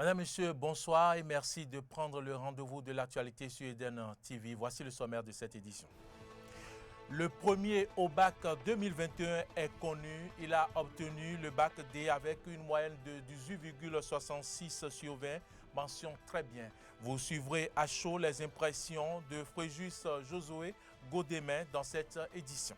Madame, Monsieur, bonsoir et merci de prendre le rendez-vous de l'actualité sur Eden TV. Voici le sommaire de cette édition. Le premier au bac 2021 est connu. Il a obtenu le bac D avec une moyenne de 18,66 sur 20. Mention très bien. Vous suivrez à chaud les impressions de Fréjus Josué Godémin dans cette édition.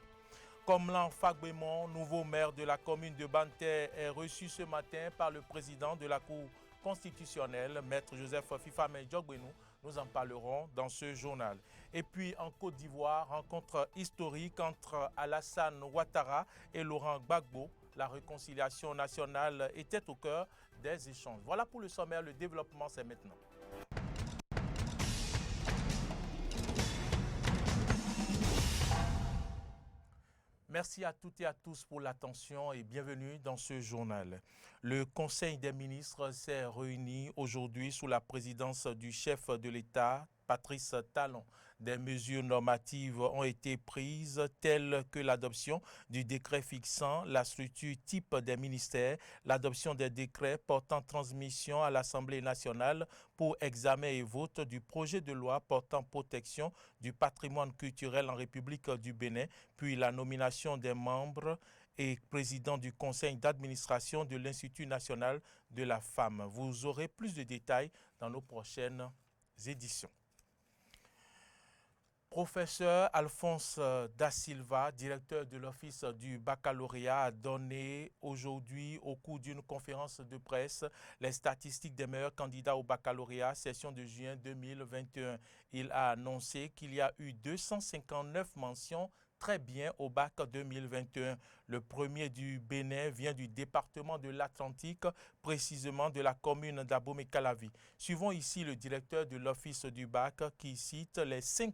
Komlan Fagbemon, nouveau maire de la commune de Banter, est reçu ce matin par le président de la Cour constitutionnelle, Maître Joseph Fifame Djogbenou. Nous en parlerons dans ce journal. Et puis en Côte d'Ivoire, rencontre historique entre Alassane Ouattara et Laurent Gbagbo. La réconciliation nationale était au cœur des échanges. Voilà pour le sommaire, le développement c'est maintenant. Merci à toutes et à tous pour l'attention et bienvenue dans ce journal. Le Conseil des ministres s'est réuni aujourd'hui sous la présidence du chef de l'État, Patrice Talon. Des mesures normatives ont été prises telles que l'adoption du décret fixant la structure type des ministères, l'adoption des décrets portant transmission à l'Assemblée nationale pour examen et vote du projet de loi portant protection du patrimoine culturel en République du Bénin, puis la nomination des membres et président du conseil d'administration de l'Institut national de la femme. Vous aurez plus de détails dans nos prochaines éditions. Professeur Alphonse Da Silva, directeur de l'Office du baccalauréat, a donné aujourd'hui, au cours d'une conférence de presse, les statistiques des meilleurs candidats au baccalauréat, session de juin 2021. Il a annoncé qu'il y a eu 259 mentions très bien au bac 2021. Le premier du Bénin vient du département de l'Atlantique, précisément de la commune d'Abomey-Calavi. Suivons ici le directeur de l'Office du bac qui cite les 5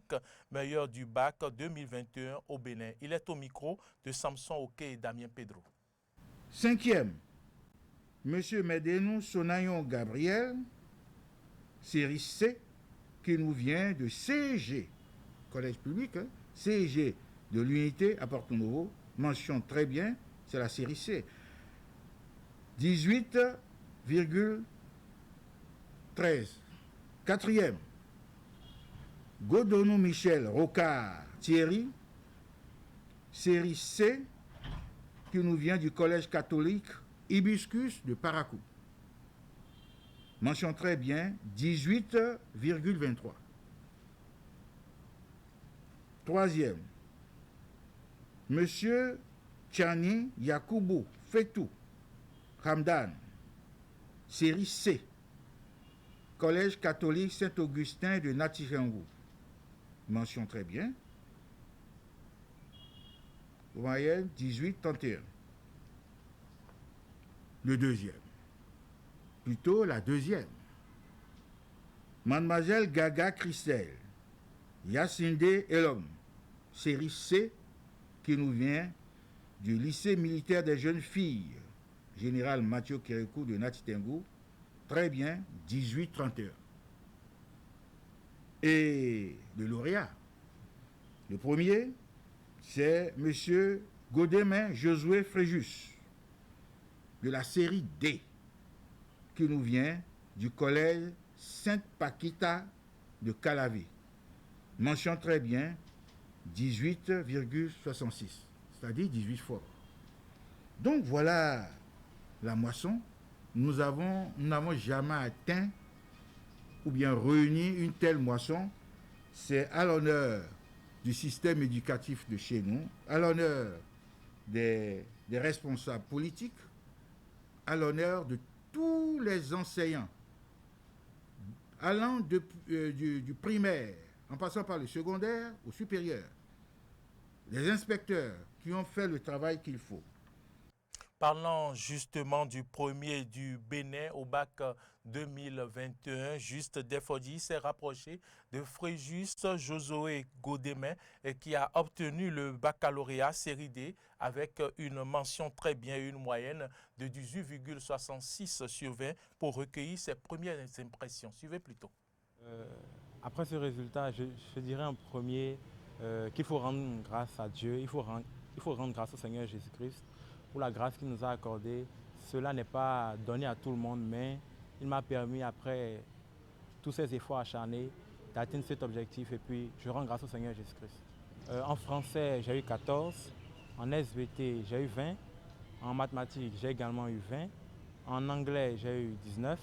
meilleurs du bac 2021 au Bénin. Il est au micro de Samson Oke et Damien Pedro. 5e, M. Medenou Sonayon Gabriel, série C, qui nous vient de CG, collège public, CG de l'unité à Porto-Novo, mention très bien, c'est la série C. 18,13. 4e, Godonou Michel Rocard Thierry, série C, qui nous vient du collège catholique Hibiscus de Paracou. Mention très bien, 18,23. 3e, Monsieur Tchani Yakoubou Fetou Hamdan, série C, collège catholique Saint-Augustin de Natichangou. Mention très bien. Moyenne 18,31. Le deuxième. Plutôt la deuxième. Mademoiselle Gaga Christelle, Yacinde Elom, série C, qui nous vient du lycée militaire des jeunes filles, général Mathieu Kérékou de Natitengou, très bien, 18,31. Et le lauréat, le premier, c'est M. Godémin Josué Fréjus, de la série D, qui nous vient du collège Sainte-Paquita de Calavi. Mention très bien, 18,66, c'est-à-dire 18 fois. Donc voilà la moisson. Nous n'avons jamais atteint ou bien réuni une telle moisson. C'est à l'honneur du système éducatif de chez nous, à l'honneur des responsables politiques, à l'honneur de tous les enseignants, allant du primaire, en passant par le secondaire au supérieur, les inspecteurs qui ont fait le travail qu'il faut. Parlant justement du premier du Bénin au bac 2021, Juste Defodi s'est rapproché de Fréjus Josué Godémin qui a obtenu le baccalauréat série D avec une mention très bien, une moyenne de 18,66 sur 20 pour recueillir ses premières impressions. Suivez plutôt. Après ce résultat, je dirais en premier qu'il faut rendre grâce à Dieu, il faut rendre grâce au Seigneur Jésus-Christ pour la grâce qu'il nous a accordée. Cela n'est pas donné à tout le monde, mais il m'a permis, après tous ces efforts acharnés, d'atteindre cet objectif. Et puis, je rends grâce au Seigneur Jésus-Christ. En français, j'ai eu 14. En SVT, j'ai eu 20. En mathématiques, j'ai également eu 20. En anglais, j'ai eu 19.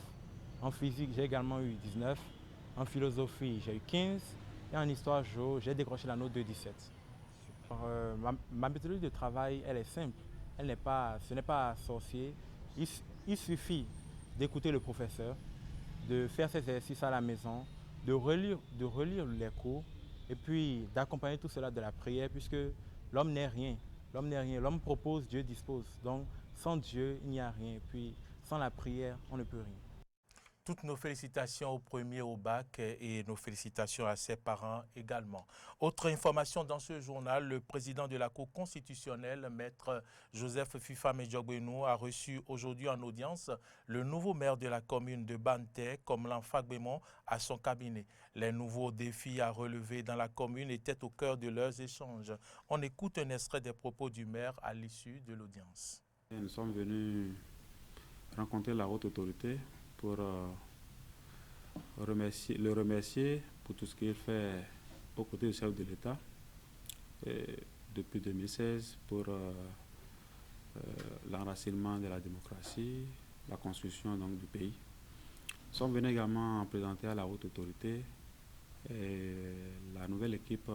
En physique, j'ai également eu 19. En philosophie, j'ai eu 15. Et en histoire géo, j'ai décroché la note de 17. Ma méthodologie de travail, elle est simple. Ce n'est pas sorcier. Il suffit d'écouter le professeur, de faire ses exercices à la maison, de relire les cours et puis d'accompagner tout cela de la prière, puisque l'homme n'est rien. L'homme n'est rien. L'homme propose, Dieu dispose. Donc, sans Dieu, il n'y a rien. Et puis, sans la prière, on ne peut rien. Toutes nos félicitations au premier au bac et nos félicitations à ses parents également. Autre information dans ce journal, le président de la Cour constitutionnelle, maître Joseph Fifa Medjogbenou, a reçu aujourd'hui en audience le nouveau maire de la commune de Banté, Komlan Fagbemon, à son cabinet. Les nouveaux défis à relever dans la commune étaient au cœur de leurs échanges. On écoute un extrait des propos du maire à l'issue de l'audience. Nous sommes venus rencontrer la haute autorité pour le remercier pour tout ce qu'il fait aux côtés du chef de l'État depuis 2016 pour l'enracinement de la démocratie, la construction donc, du pays. Nous sommes venus également présenter à la haute autorité la nouvelle équipe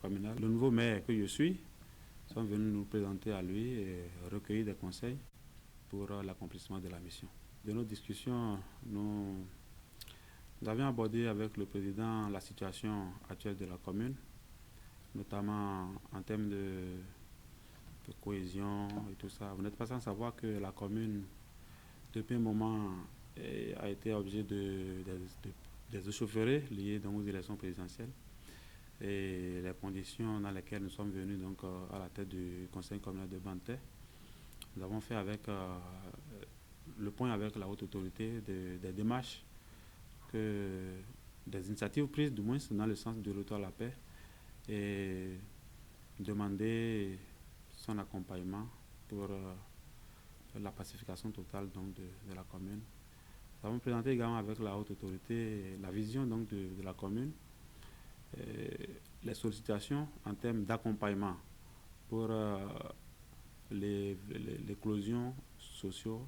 communale. Le nouveau maire que je suis, nous sommes venus nous présenter à lui et recueillir des conseils pour l'accomplissement de la mission. De nos discussions, nous avions abordé avec le président la situation actuelle de la commune, notamment en termes de cohésion et tout ça. Vous n'êtes pas sans savoir que la commune, depuis un moment, a été objet des échauffourées liées aux élections présidentielles et les conditions dans lesquelles nous sommes venus donc, à la tête du conseil communal de Banté. Nous avons fait avec le point avec la haute autorité des démarches, des initiatives prises du moins dans le sens du retour à la paix et demander son accompagnement pour la pacification totale donc, de la commune. Nous avons présenté également avec la haute autorité la vision donc, de la commune, les sollicitations en termes d'accompagnement pour l'éclosion sociaux,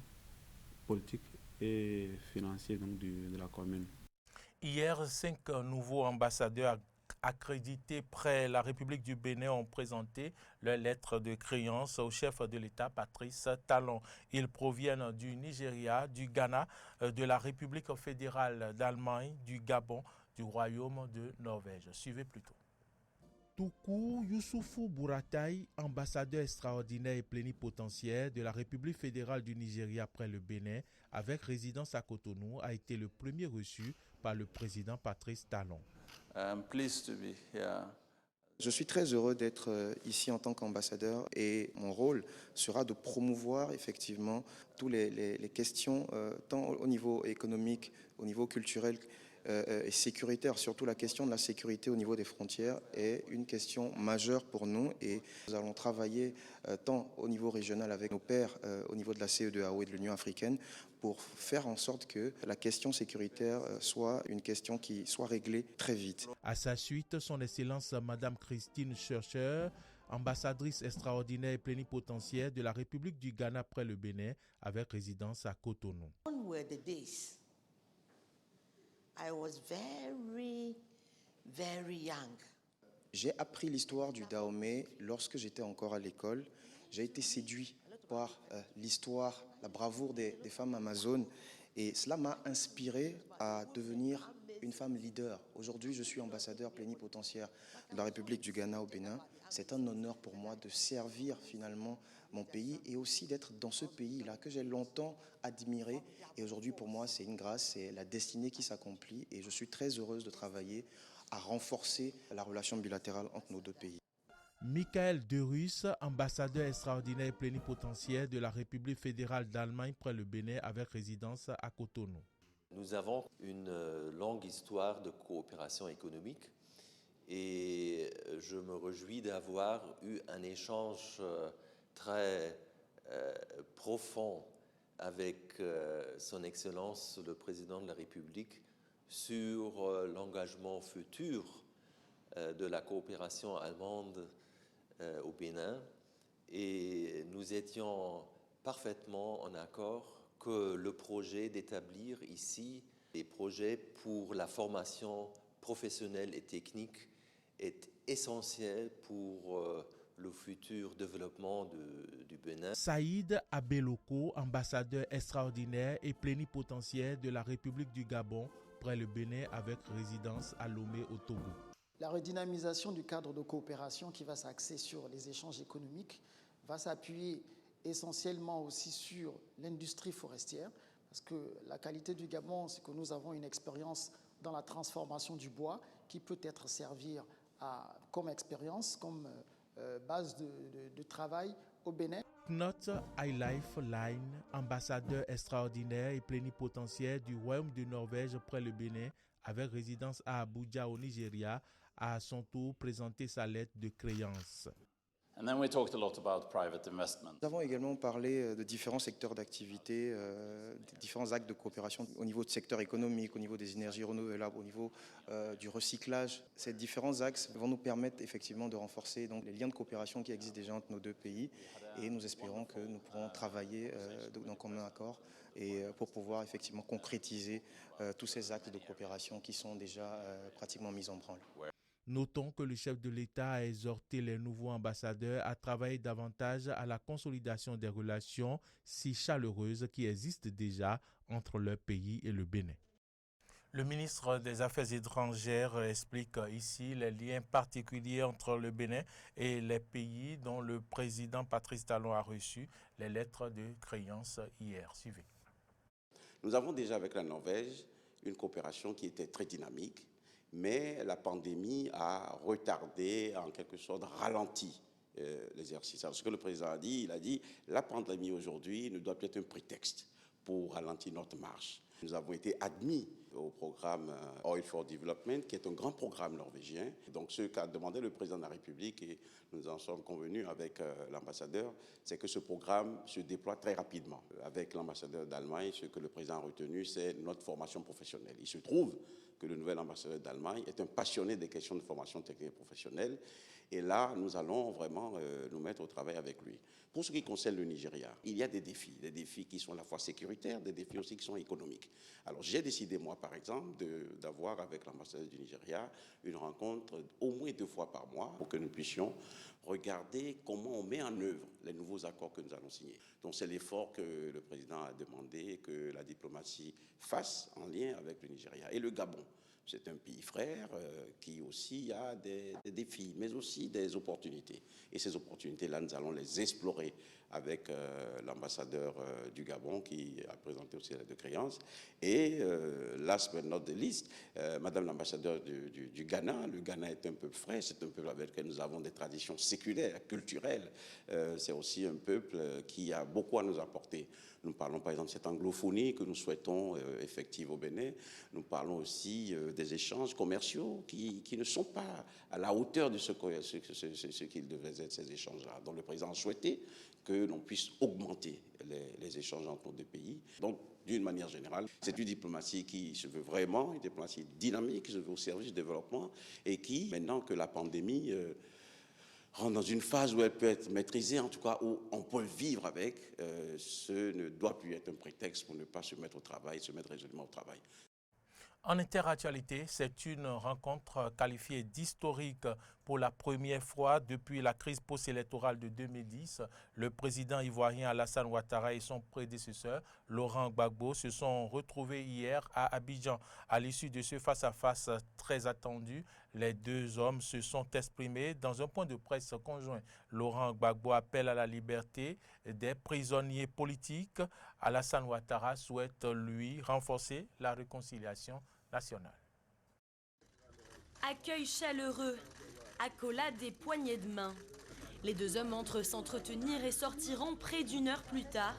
politique et financier donc, de la commune. Hier, 5 nouveaux ambassadeurs accrédités près la République du Bénin ont présenté leur lettre de créance au chef de l'État, Patrice Talon. Ils proviennent du Nigeria, du Ghana, de la République fédérale d'Allemagne, du Gabon, du Royaume de Norvège. Suivez plutôt. Toukou Youssoufou Bourataï, ambassadeur extraordinaire et plénipotentiaire de la République fédérale du Nigeria près le Bénin, avec résidence à Cotonou, a été le premier reçu par le président Patrice Talon. Je suis très heureux d'être ici en tant qu'ambassadeur et mon rôle sera de promouvoir effectivement toutes les questions, tant au niveau économique, au niveau culturel et sécuritaire. Surtout la question de la sécurité au niveau des frontières est une question majeure pour nous et nous allons travailler tant au niveau régional avec nos pairs au niveau de la CEDEAO et de l'Union africaine pour faire en sorte que la question sécuritaire soit une question qui soit réglée très vite. À sa suite, son Excellence Madame Christine Chercher, ambassadrice extraordinaire et plénipotentiaire de la République du Ghana près le Bénin, avec résidence à Cotonou. I was very, very young. J'ai appris l'histoire du Dahomey lorsque j'étais encore à l'école. J'ai été séduit par l'histoire, la bravoure des femmes amazones et cela m'a inspiré à devenir une femme leader. Aujourd'hui, je suis ambassadeur plénipotentiaire de la République du Ghana au Bénin. C'est un honneur pour moi de servir finalement mon pays et aussi d'être dans ce pays-là que j'ai longtemps admiré. Et aujourd'hui, pour moi, c'est une grâce, c'est la destinée qui s'accomplit et je suis très heureuse de travailler à renforcer la relation bilatérale entre nos deux pays. Michael Derus, ambassadeur extraordinaire et plénipotentiaire de la République fédérale d'Allemagne près le Bénin avec résidence à Cotonou. Nous avons une longue histoire de coopération économique et je me réjouis d'avoir eu un échange très profond avec son Excellence le Président de la République sur l'engagement futur de la coopération allemande au Bénin, et nous étions parfaitement en accord que le projet d'établir ici des projets pour la formation professionnelle et technique est essentiel pour le futur développement du Bénin. Saïd Abeloko, ambassadeur extraordinaire et plénipotentiaire de la République du Gabon près le Bénin avec résidence à Lomé au Togo. La redynamisation du cadre de coopération qui va s'axer sur les échanges économiques va s'appuyer essentiellement aussi sur l'industrie forestière, parce que la qualité du Gabon, c'est que nous avons une expérience dans la transformation du bois qui peut être servir comme expérience, comme base de travail au Bénin. Knut Eilif Line, ambassadeur extraordinaire et plénipotentiaire du Royaume de Norvège près le Bénin, avec résidence à Abuja au Nigeria, a à son tour présenté sa lettre de créance. And then we talked a lot about private investment. Nous avons également parlé de différents secteurs d'activité, différents actes de coopération au niveau du secteur économique, au niveau des énergies renouvelables, au niveau du recyclage. Ces différents axes vont nous permettre effectivement de renforcer donc, les liens de coopération qui existent déjà entre nos deux pays, et nous espérons que nous pourrons travailler dans commun accord et pour pouvoir effectivement concrétiser tous ces actes de coopération qui sont déjà pratiquement mis en branle. Notons que le chef de l'État a exhorté les nouveaux ambassadeurs à travailler davantage à la consolidation des relations si chaleureuses qui existent déjà entre leur pays et le Bénin. Le ministre des Affaires étrangères explique ici les liens particuliers entre le Bénin et les pays dont le président Patrice Talon a reçu les lettres de créance hier. Suivez. Nous avons déjà avec la Norvège une coopération qui était très dynamique, mais la pandémie a retardé, en quelque sorte, ralenti l'exercice. Alors, ce que le président a dit, il a dit la pandémie aujourd'hui ne doit plus être un prétexte pour ralentir notre marche. Nous avons été admis au programme Oil for Development, qui est un grand programme norvégien. Donc, ce qu'a demandé le président de la République, et nous en sommes convenus avec l'ambassadeur, c'est que ce programme se déploie très rapidement. Avec l'ambassadeur d'Allemagne, ce que le président a retenu, c'est notre formation professionnelle. Il se trouve que le nouvel ambassadeur d'Allemagne est un passionné des questions de formation technique et professionnelle. Et là, nous allons vraiment nous mettre au travail avec lui. Pour ce qui concerne le Nigeria, il y a des défis qui sont à la fois sécuritaires, des défis aussi qui sont économiques. Alors, j'ai décidé, moi, par exemple, d'avoir avec l'ambassadeur du Nigeria une rencontre au moins 2 fois par mois pour que nous puissions regarder comment on met en œuvre les nouveaux accords que nous allons signer. Donc, c'est l'effort que le président a demandé que la diplomatie fasse en lien avec le Nigeria. Et le Gabon, c'est un pays frère qui aussi a des défis, mais aussi des opportunités. Et ces opportunités-là, nous allons les explorer avec l'ambassadeur du Gabon qui a présenté aussi la de créance. Et last but not the least, Madame l'ambassadeur du Ghana. Le Ghana est un peuple frais, c'est un peuple avec lequel nous avons des traditions séculaires, culturelles. C'est aussi un peuple qui a beaucoup à nous apporter. Nous parlons par exemple de cette anglophonie que nous souhaitons effective au Bénin. Nous parlons aussi des échanges commerciaux qui ne sont pas à la hauteur de ce qu'ils devraient être, ces échanges-là. Donc le président a souhaité que l'on puisse augmenter les échanges entre nos deux pays. Donc, d'une manière générale, c'est une diplomatie qui se veut vraiment, une diplomatie dynamique, qui se veut au service du développement et qui, maintenant que la pandémie rentre dans une phase où elle peut être maîtrisée, en tout cas où on peut vivre avec, ce ne doit plus être un prétexte pour ne pas se mettre au travail, se mettre résolument au travail. En interactualité, c'est une rencontre qualifiée d'historique pour la première fois depuis la crise post-électorale de 2010. Le président ivoirien Alassane Ouattara et son prédécesseur Laurent Gbagbo se sont retrouvés hier à Abidjan. À l'issue de ce face-à-face très attendu, les deux hommes se sont exprimés dans un point de presse conjoint. Laurent Gbagbo appelle à la liberté des prisonniers politiques. Alassane Ouattara souhaite, lui, renforcer la réconciliation nationale. Accueil chaleureux, accolade et poignées de main. Les deux hommes entrent s'entretenir et sortiront près d'1 heure plus tard.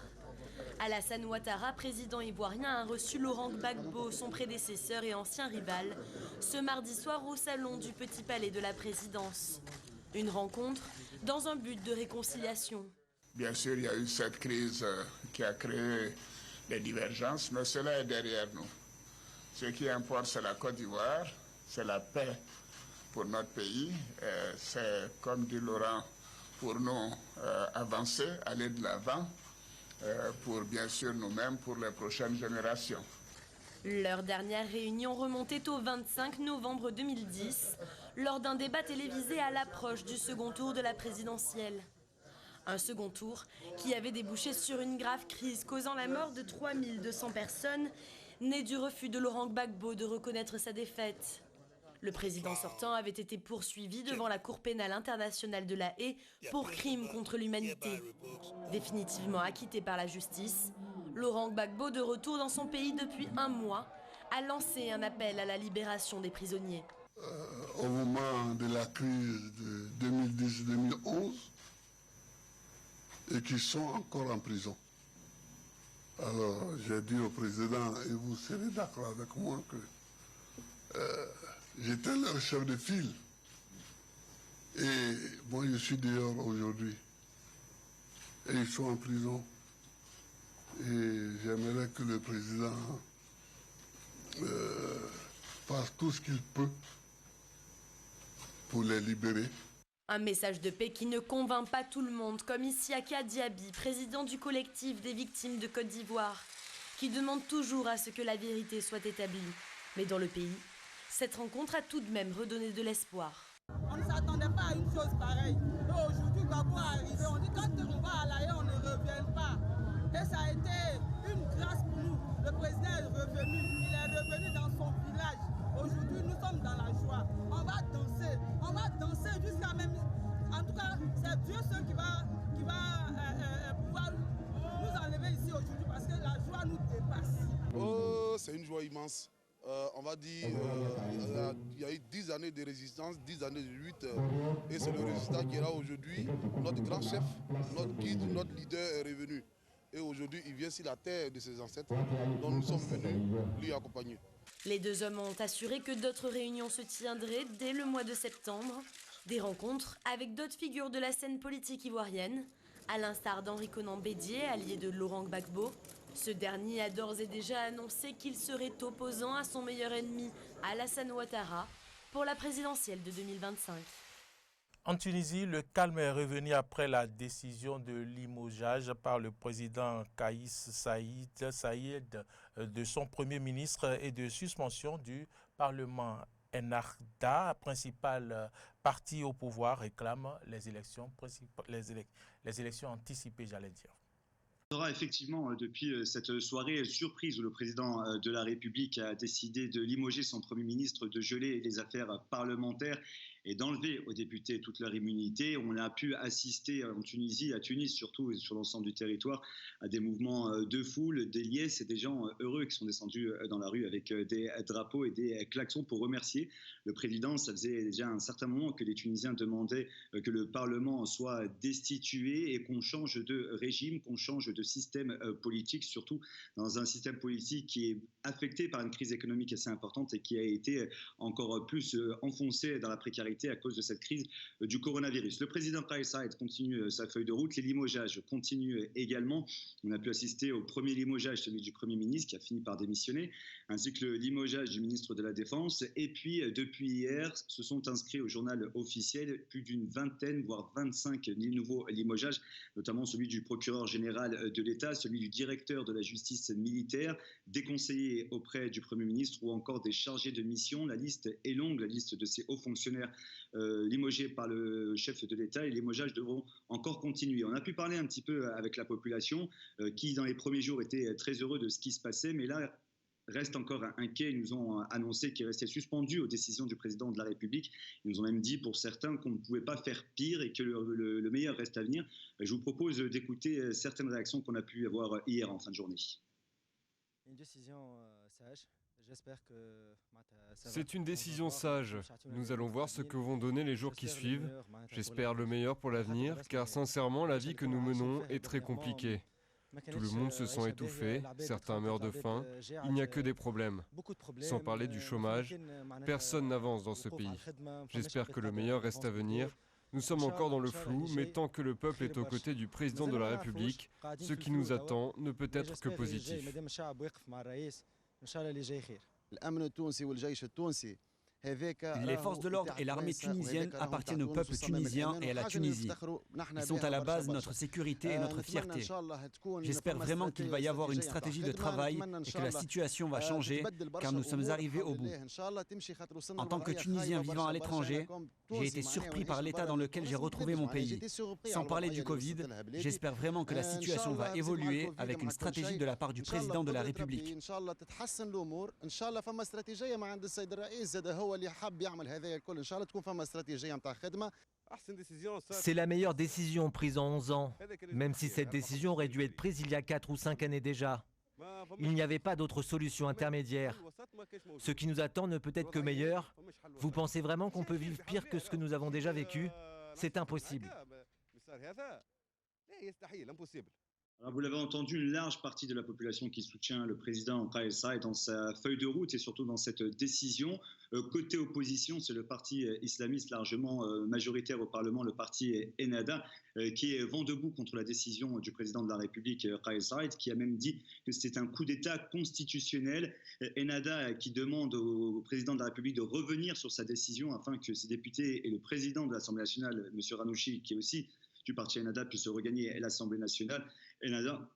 Alassane Ouattara, président ivoirien, a reçu Laurent Gbagbo, son prédécesseur et ancien rival, ce mardi soir au salon du Petit Palais de la Présidence. Une rencontre dans un but de réconciliation. Bien sûr, il y a eu cette crise qui a créé des divergences, mais cela est derrière nous. Ce qui importe, c'est la Côte d'Ivoire, c'est la paix pour notre pays. C'est, comme dit Laurent, pour nous avancer, aller de l'avant, pour bien sûr nous-mêmes, pour les prochaines générations. Leur dernière réunion remontait au 25 novembre 2010, lors d'un débat télévisé à l'approche du second tour de la présidentielle. Un second tour qui avait débouché sur une grave crise causant la mort de 3200 personnes, née du refus de Laurent Gbagbo de reconnaître sa défaite. Le président sortant avait été poursuivi devant la Cour pénale internationale de La Haye pour crimes contre l'humanité. Définitivement acquitté par la justice, Laurent Gbagbo, de retour dans son pays depuis un mois, a lancé un appel à la libération des prisonniers. Au moment de la crise de 2010-2011, et qui sont encore en prison. Alors, j'ai dit au président, et vous serez d'accord avec moi, que j'étais leur chef de file. Et moi, je suis dehors aujourd'hui. Et ils sont en prison. Et j'aimerais que le président fasse tout ce qu'il peut pour les libérer. Un message de paix qui ne convainc pas tout le monde, comme Isiaka Diaby, président du collectif des victimes de Côte d'Ivoire, qui demande toujours à ce que la vérité soit établie. Mais dans le pays, cette rencontre a tout de même redonné de l'espoir. On ne s'attendait pas à une chose pareille. Aujourd'hui, Gbagbo est arrivé, on dit quand on va à La Haye, on ne revient pas. Et ça a été une grâce pour nous. Le président est revenu, il est revenu dans son village. Aujourd'hui, nous sommes dans la joie. On va danser jusqu'à même... En tout cas, c'est Dieu seul qui va pouvoir nous enlever ici aujourd'hui parce que la joie nous dépasse. Oh, c'est une joie immense. On va dire, il y a eu 10 années de résistance, 10 années de lutte, et c'est le résultat qui est là aujourd'hui. Notre grand chef, notre guide, notre leader est revenu. Et aujourd'hui, il vient sur la terre de ses ancêtres, dont nous sommes venus lui accompagner. Les deux hommes ont assuré que d'autres réunions se tiendraient dès le mois de septembre. Des rencontres avec d'autres figures de la scène politique ivoirienne, à l'instar d'Henri Konan Bédié, allié de Laurent Gbagbo. Ce dernier a d'ores et déjà annoncé qu'il serait opposant à son meilleur ennemi, Alassane Ouattara, pour la présidentielle de 2025. En Tunisie, le calme est revenu après la décision de limogeage par le président Kais Saied de son premier ministre et de suspension du Parlement. Ennahda, principal parti au pouvoir, réclame les élections anticipées, j'allais dire. On aura effectivement, depuis cette soirée surprise où le président de la République a décidé de limoger son Premier ministre, de geler les affaires parlementaires et d'enlever aux députés toute leur immunité. On a pu assister en Tunisie, à Tunis surtout et sur l'ensemble du territoire, à des mouvements de foule, des liesses et des gens heureux qui sont descendus dans la rue avec des drapeaux et des klaxons pour remercier le président. Ça faisait déjà un certain moment que les Tunisiens demandaient que le Parlement soit destitué et qu'on change de régime, qu'on change de système politique, surtout dans un système politique qui est affecté par une crise économique assez importante et qui a été encore plus enfoncé dans la précarité à cause de cette crise du coronavirus. Le président Kais Saied continue sa feuille de route. Les limogeages continuent également. On a pu assister au premier limogeage, celui du Premier ministre qui a fini par démissionner, ainsi que le limogeage du ministre de la Défense. Et puis, depuis hier, se sont inscrits au journal officiel plus d'une vingtaine, voire 25 nouveaux limogeages, notamment celui du procureur général de l'État, celui du directeur de la justice militaire, des conseillers auprès du Premier ministre ou encore des chargés de mission. La liste est longue, la liste de ces hauts fonctionnaires limogés par le chef de l'État, et les limogeages devront encore continuer. On a pu parler un petit peu avec la population qui, dans les premiers jours, était très heureux de ce qui se passait, mais là, reste encore inquiets. Ils nous ont annoncé qu'ils restaient suspendus aux décisions du président de la République. Ils nous ont même dit pour certains qu'on ne pouvait pas faire pire et que le meilleur reste à venir. Je vous propose d'écouter certaines réactions qu'on a pu avoir hier en fin de journée. Une décision sage. C'est une décision sage. Nous allons voir ce que vont donner les jours qui suivent. J'espère le meilleur pour l'avenir, car sincèrement, la vie que nous menons est très compliquée. Tout le monde se sent étouffé, certains meurent de faim, il n'y a que des problèmes. Sans parler du chômage, personne n'avance dans ce pays. J'espère que le meilleur reste à venir, Nous sommes encore dans le flou, mais tant que le peuple est aux côtés du président de la République, ce qui nous attend ne peut être que positif. Les forces de l'ordre et l'armée tunisienne appartiennent au peuple tunisien et à la Tunisie. Ils sont à la base de notre sécurité et notre fierté. J'espère vraiment qu'il va y avoir une stratégie de travail et que la situation va changer, car nous sommes arrivés au bout. En tant que Tunisien vivant à l'étranger, j'ai été surpris par l'état dans lequel j'ai retrouvé mon pays. Sans parler du Covid, j'espère vraiment que la situation va évoluer avec une stratégie de la part du président de la République. C'est la meilleure décision prise en 11 ans, même si cette décision aurait dû être prise il y a 4 ou 5 années déjà. Il n'y avait pas d'autre solution intermédiaire. Ce qui nous attend ne peut être que meilleur. Vous pensez vraiment qu'on peut vivre pire que ce que nous avons déjà vécu? C'est impossible. Alors, vous l'avez entendu, une large partie de la population qui soutient le président Kais Saied dans sa feuille de route et surtout dans cette décision. Côté opposition, c'est le parti islamiste largement majoritaire au Parlement, le parti Ennahda, qui est vent debout contre la décision du président de la République Kais Saied, qui a même dit que c'était un coup d'État constitutionnel. Ennahda qui demande au président de la République de revenir sur sa décision afin que ses députés et le président de l'Assemblée nationale, M. Ranouchi, qui est aussi du parti Ennahda, puissent regagner l'Assemblée nationale. Ennahda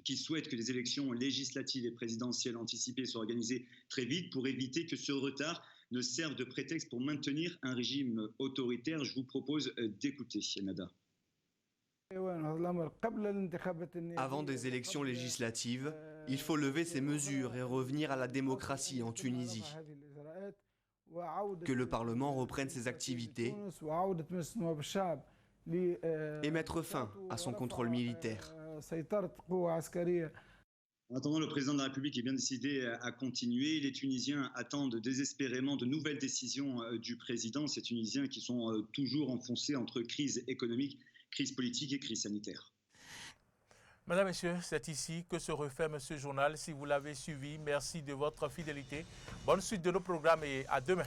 qui souhaite que les élections législatives et présidentielles anticipées soient organisées très vite pour éviter que ce retard ne serve de prétexte pour maintenir un régime autoritaire. Je vous propose d'écouter Ennahda. Avant des élections législatives, il faut lever ces mesures et revenir à la démocratie en Tunisie. Que le Parlement reprenne ses activités et mettre fin à son contrôle militaire. En attendant, le président de la République est bien décidé à continuer. Les Tunisiens attendent désespérément de nouvelles décisions du président. Ces Tunisiens qui sont toujours enfoncés entre crise économique, crise politique et crise sanitaire. Mesdames, Messieurs, c'est ici que se referme ce journal. Si vous l'avez suivi, merci de votre fidélité. Bonne suite de nos programmes et à demain.